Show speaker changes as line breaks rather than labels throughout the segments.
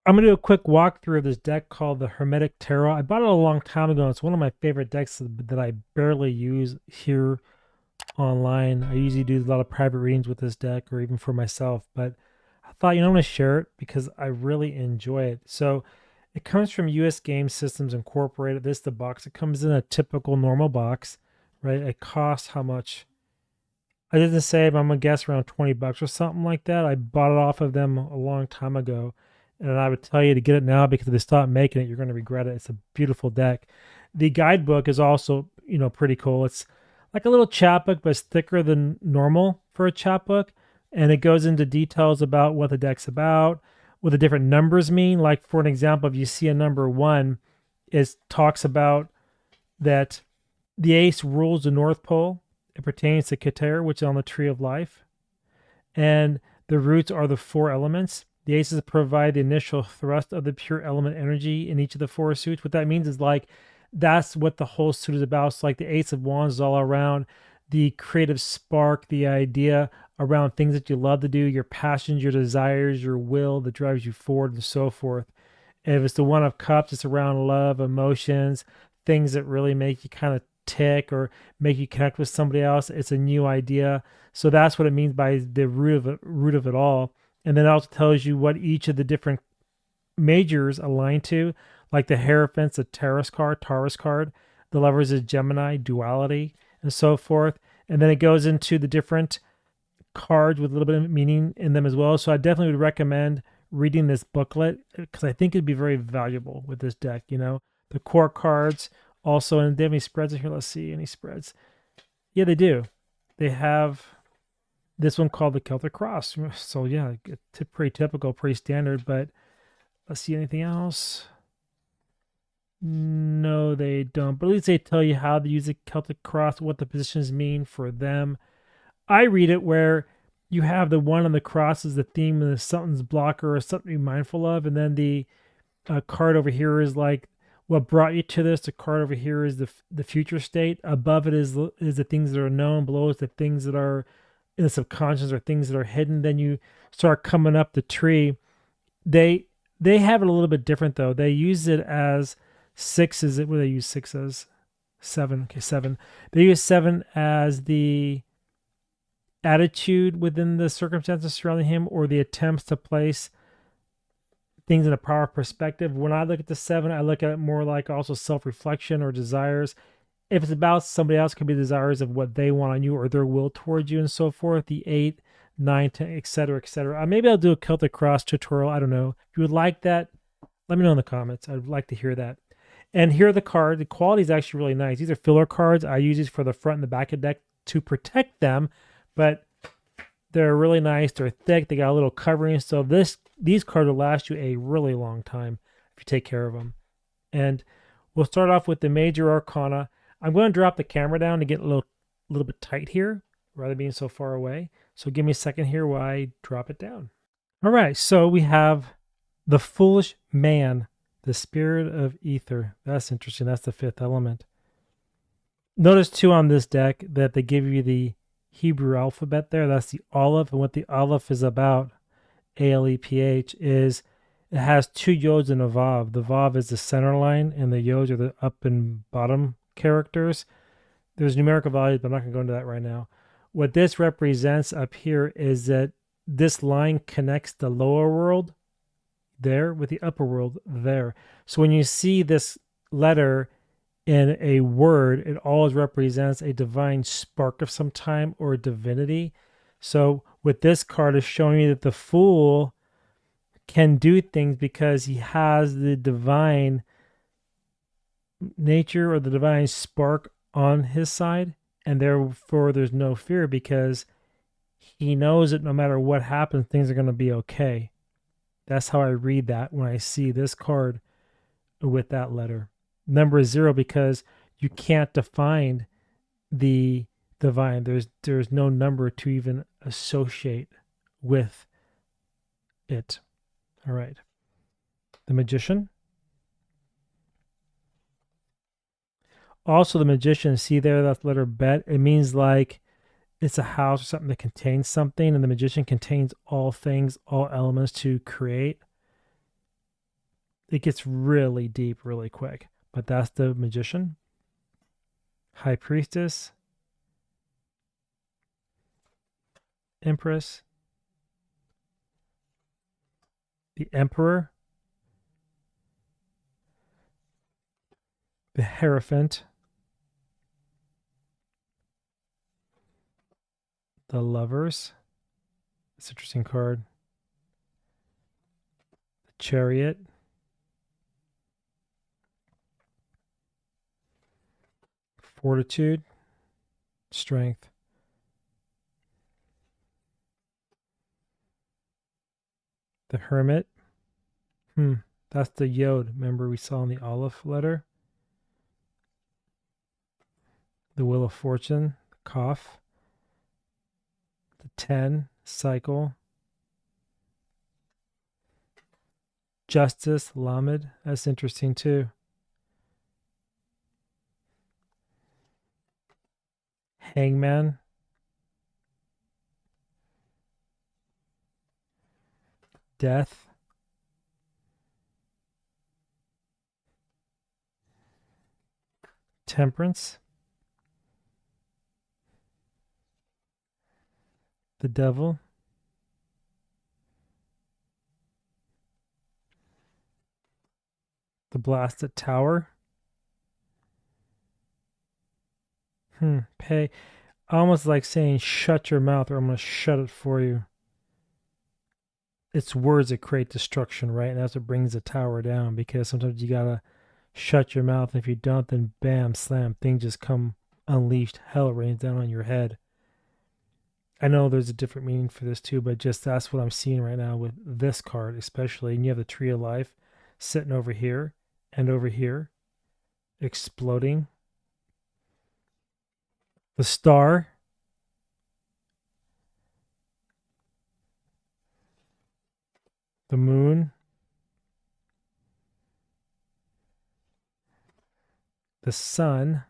I'm going to do a quick walkthrough of this deck called the Hermetic Tarot. I bought it a long time ago. It's one of my favorite decks that I barely use here online. I usually do a lot of private readings with this deck or even for myself, but I thought, I'm going to share it because I really enjoy it. So it comes from US Game Systems Incorporated. This is the box. It comes in a typical normal box, right? It costs how much? I didn't say, but I'm going to guess around $20 or something like that. I bought it off of them a long time ago. And I would tell you to get it now because if they stop making it, you're going to regret it. It's a beautiful deck. The guidebook is also, pretty cool. It's like a little chapbook, but it's thicker than normal for a chapbook. And it goes into details about what the deck's about, what the different numbers mean. Like, for an example, if you see a number 1, it talks about that the ace rules the North Pole. It pertains to Keter, which is on the tree of life. And the roots are the 4 elements. The aces provide the initial thrust of the pure element energy in each of the 4 suits. What that means is that's what the whole suit is about. So the Ace of Wands is all around the creative spark, the idea around things that you love to do, your passions, your desires, your will that drives you forward and so forth. And if it's the One of Cups, it's around love, emotions, things that really make you kind of tick or make you connect with somebody else. It's a new idea. So that's what it means by the root of it all. And then it also tells you what each of the different majors align to, like the Hierophant's the Taurus card, the Lovers is Gemini, duality, and so forth. And then it goes into the different cards with a little bit of meaning in them as well. So I definitely would recommend reading this booklet because I think it'd be very valuable with this deck. The core cards also, and they have any spreads in here? Let's see, any spreads? Yeah, they do. They have this one called the Celtic Cross. So yeah, pretty typical, pretty standard, but let's see anything else. No, they don't. But at least they tell you how to use the Celtic Cross, what the positions mean for them. I read it where you have the one on the cross is the theme of something's blocker or something to be mindful of, and then the card over here is like what brought you to this. The card over here is the future state. Above it is the things that are known. Below is the things that are in the subconscious or things that are hidden. Then you start coming up the tree. They have it a little bit different though. They use it as 6 is it? What do they use 6 as? 7. Okay, 7. They use 7 as the attitude within the circumstances surrounding him or the attempts to place things in a power perspective. When I look at the 7, I look at it more like also self-reflection or desires. If it's about somebody else, it could be desires of what they want on you or their will towards you and so forth. The 8, 9, 10, etc., etc. Maybe I'll do a Celtic Cross tutorial. I don't know. If you would like that, let me know in the comments. I'd like to hear that. And here are the cards. The quality is actually really nice. These are filler cards. I use these for the front and the back of the deck to protect them, but they're really nice. They're thick. They got a little covering. So these cards will last you a really long time if you take care of them. And we'll start off with the major arcana. I'm going to drop the camera down to get a little bit tight here rather than being so far away. So give me a second here while I drop it down. All right. So we have the foolish man, the spirit of ether. That's interesting. That's the 5th element. Notice too on this deck that they give you the Hebrew alphabet there. That's the Aleph. And what the Aleph is about, Aleph, is it has 2 yods and a vav. The vav is the center line and the yods are the up and bottom characters. There's numerical values, but I'm not going to go into that right now. What this represents up here is that this line connects the lower world there with the upper world there. So when you see this letter in a word, it always represents a divine spark of some time or a divinity. So with this card is showing you that the fool can do things because he has the divine nature or the divine spark on his side, and therefore there's no fear because he knows that no matter what happens, things are going to be okay. That's how I read that when I see this card with that letter. Number 0 because you can't define the divine. There's no number to even associate with it. All right. The magician. Also, the magician, see there, that letter bet. It means like it's a house or something that contains something, and the magician contains all things, all elements to create. it gets really deep really quick. But that's the Magician, High Priestess, Empress, the Emperor, the Hierophant, the Lovers. It's an interesting card. The Chariot, Fortitude, Strength, the Hermit. That's the Yod. Remember we saw in the Aleph letter? The Wheel of Fortune, the Kaf, the 10, Cycle, Justice, Lamed. That's interesting too. Hangman, Death, Temperance, the Devil, the Blasted Tower. Pay. Almost like saying shut your mouth or I'm going to shut it for you. It's words that create destruction, right? And that's what brings the tower down, because sometimes you got to shut your mouth. And if you don't, then bam, slam, things just come unleashed. Hell rains down on your head. I know there's a different meaning for this too, but just that's what I'm seeing right now with this card, especially. And you have the Tree of Life sitting over here and over here, exploding. The Star, the Moon, the Sun,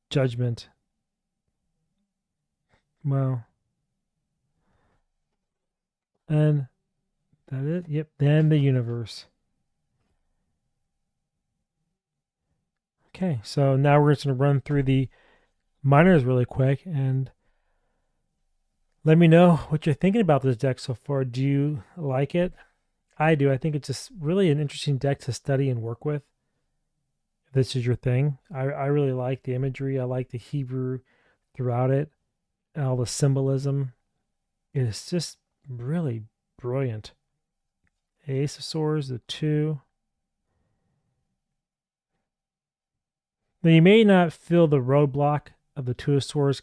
Judgment. Well, and that it? Yep. Then the Universe. Okay, so now we're just going to run through the minors really quick and let me know what you're thinking about this deck so far. Do you like it? I do. I think it's just really an interesting deck to study and work with. If this is your thing, I really like the imagery. I like the Hebrew throughout it, and all the symbolism. It's just really brilliant. Ace of Swords, the 2. Now, you may not feel the roadblock of the Two of Swords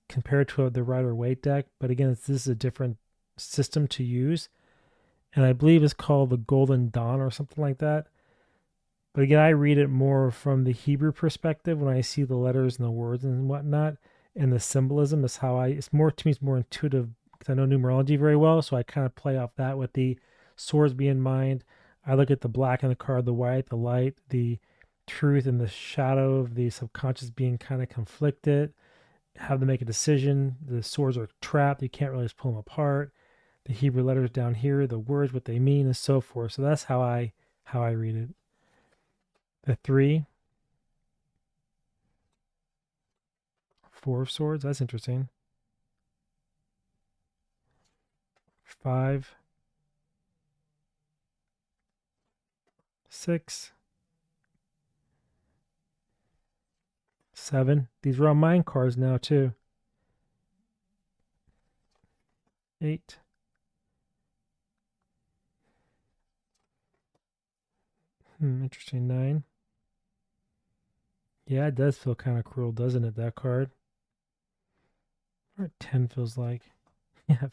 compared to the Rider Waite deck, but again, this is a different system to use. And I believe it's called the Golden Dawn or something like that. But again, I read it more from the Hebrew perspective when I see the letters and the words and whatnot. And the symbolism is how it's more, to me, it's more intuitive because I know numerology very well. So I kind of play off that with the swords being in mind. I look at the black in the card, the white, the light, the truth and the shadow of the subconscious being kind of conflicted. Have to make a decision. The swords are trapped. You can't really just pull them apart. The Hebrew letters down here, the words, what they mean, and so forth. So that's how I read it. The 3, 4 of Swords. That's interesting. 5, 6, 7. These are all mine cards now too. 8. Interesting. 9. Yeah, it does feel kind of cruel, doesn't it, that card? Or 10 feels like. Yeah,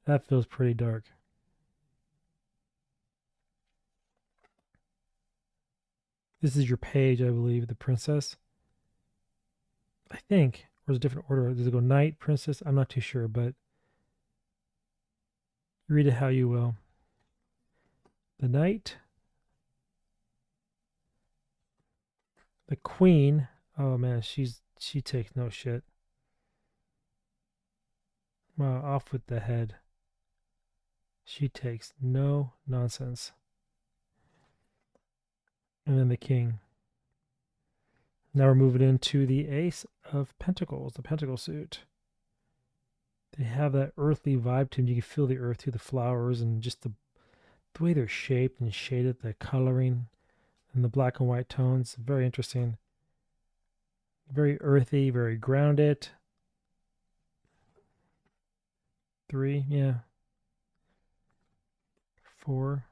that feels pretty dark. This is your page, I believe, the princess. I think. Or is it a different order? Does it go knight, princess? I'm not too sure, but read it how you will. The knight. The queen. Oh man, she takes no shit. Well, off with the head. She takes no nonsense. And then the king. Now we're moving into the Ace of Pentacles, the Pentacle suit. They have that earthly vibe to them. You can feel the earth through the flowers and just the way they're shaped and shaded, the coloring and the black and white tones. Very interesting. Very earthy, very grounded. 3, yeah. 4,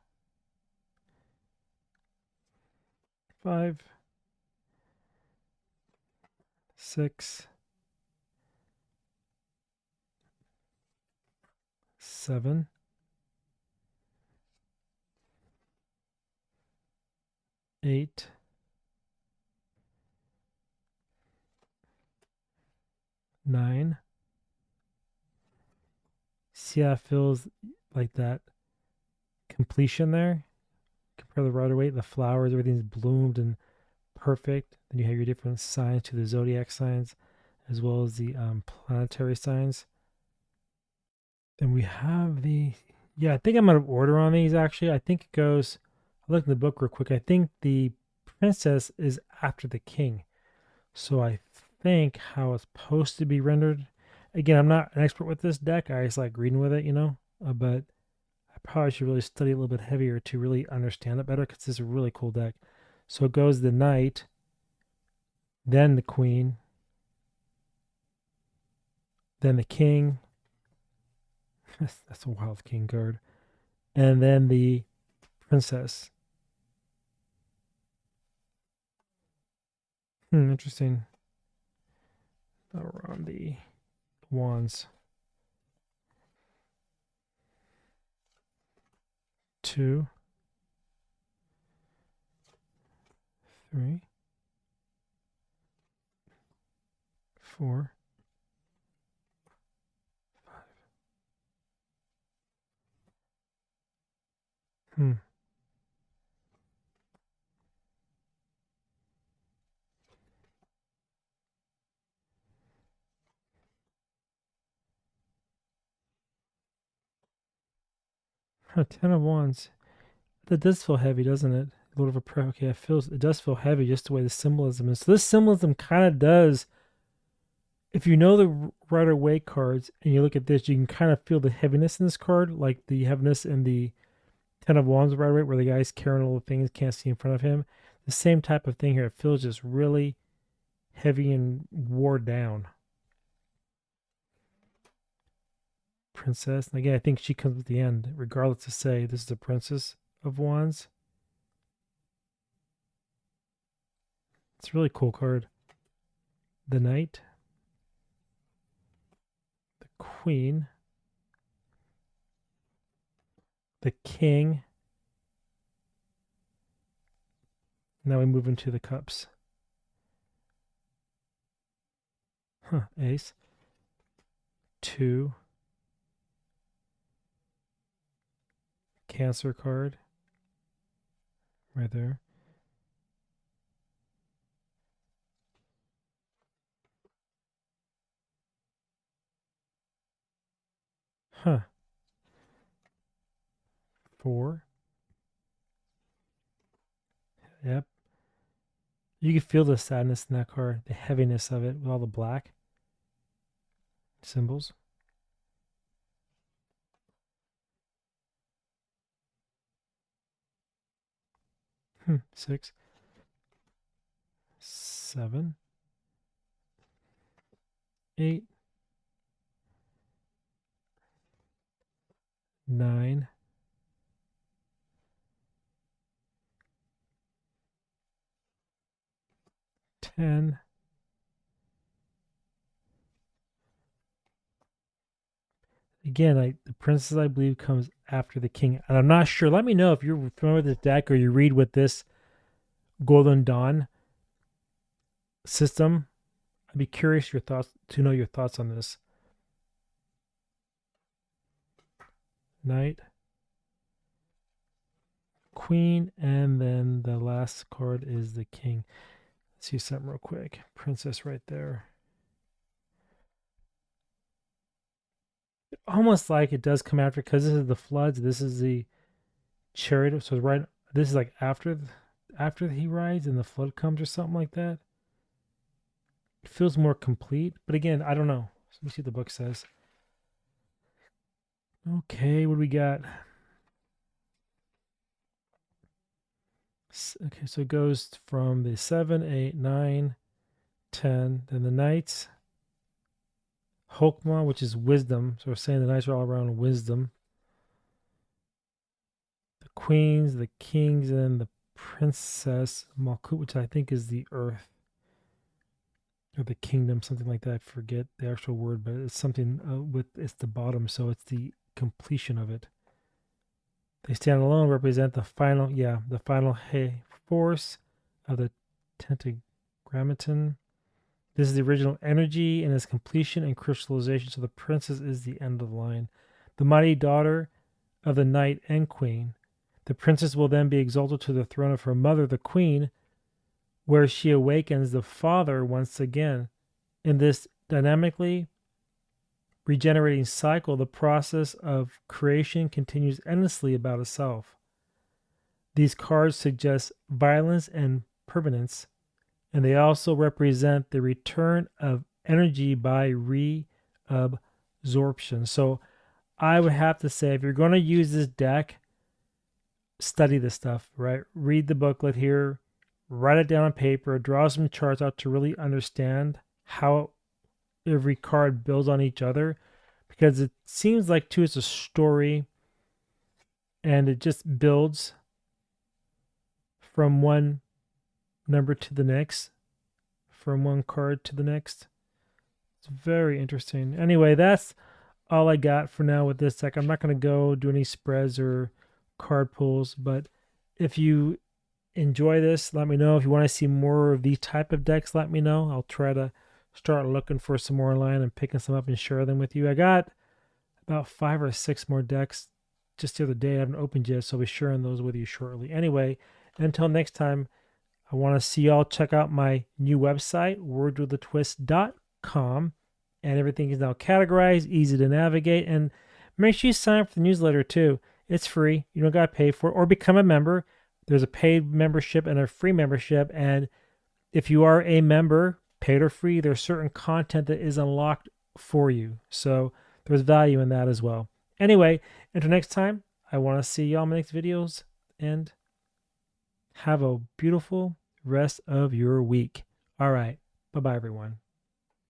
5, 6, 7, 8, 9. See how it feels like that completion there? Compare the rider weight, the flowers, everything's bloomed and perfect. Then you have your different signs to the zodiac signs, as well as the planetary signs. Then we have the, yeah, I think I'm out of order on these actually. I think it goes, I looked in the book real quick. I think the princess is after the king. So I think how it's supposed to be rendered. Again, I'm not an expert with this deck. I just like reading with it, but I probably should really study a little bit heavier to really understand it better because this is a really cool deck. So it goes the knight, then the queen, then the king. That's a wild king card. And then the princess. Interesting. Now we're on the wands. 2, 3, 4, 5. 10 of wands. That does feel heavy, doesn't it? Lord of a prayer. Okay, it does feel heavy just the way the symbolism is. So this symbolism kind of does. If you know the Rider Waite cards and you look at this, you can kind of feel the heaviness in this card, like the heaviness in the Ten of Wands Rider Waite, where the guy's carrying all the things can't see in front of him. The same type of thing here. It feels just really heavy and wore down. Princess. And again, I think she comes at the end, regardless to say this is a Princess of Wands. It's a really cool card. The Knight. The Queen. The King. Now we move into the Cups. Ace. 2. Cancer card. Right there. Huh. 4. Yep. You can feel the sadness in that card, the heaviness of it with all the black symbols. 6. 7. 8. 9. 10. Again, the princess, I believe, comes after the king. And I'm not sure. Let me know if you're familiar with this deck or you read with this Golden Dawn system. I'd be curious to know your thoughts on this. Knight, Queen, and then the last card is the King. Let's see something real quick. Princess right there. almost like it does come after, because this is the floods. This is the chariot. So it's right. This is like after he rides and the flood comes or something like that. It feels more complete. But again, I don't know. Let me see what the book says. Okay, what do we got? Okay, so it goes from the 7, 8, 9, 10, then the knights, Hokmah, which is wisdom. So we're saying the knights are all around wisdom. The queens, the kings, and then the princess Malkut, which I think is the earth or the kingdom, something like that. I forget the actual word, but it's something it's the bottom, so it's the completion of it. They stand alone, represent the final force of the tetragrammaton. This is the original energy and its completion and crystallization. So the princess is the end of the line. The mighty daughter of the knight and queen. The princess will then be exalted to the throne of her mother, the queen, where she awakens the father once again. In this dynamically regenerating cycle, the process of creation continues endlessly about itself. These cards suggest violence and permanence, and they also represent the return of energy by reabsorption. So I would have to say, if you're going to use this deck, study this stuff, right? Read the booklet here, write it down on paper, draw some charts out to really understand how every card builds on each other, because it seems like, too, it's a story and it just builds from one number to the next, from one card to the next. It's very interesting. Anyway, that's all I got for now with this deck. I'm not going to go do any spreads or card pulls, but if you enjoy this, let me know. If you want to see more of these type of decks, let me know. I'll try to start looking for some more online and picking some up and share them with you. I got about 5 or 6 more decks just the other day. I haven't opened yet, so I'll be sharing those with you shortly. Anyway, until next time, I want to see y'all check out my new website, wordswithatwist.com, and everything is now categorized, easy to navigate, and make sure you sign up for the newsletter too. It's free. You don't got to pay for it or become a member. There's a paid membership and a free membership, and if you are a member, paid or free, there's certain content that is unlocked for you. So there's value in that as well. Anyway, until next time, I want to see y'all in my next videos, and have a beautiful rest of your week. All right. Bye-bye, everyone.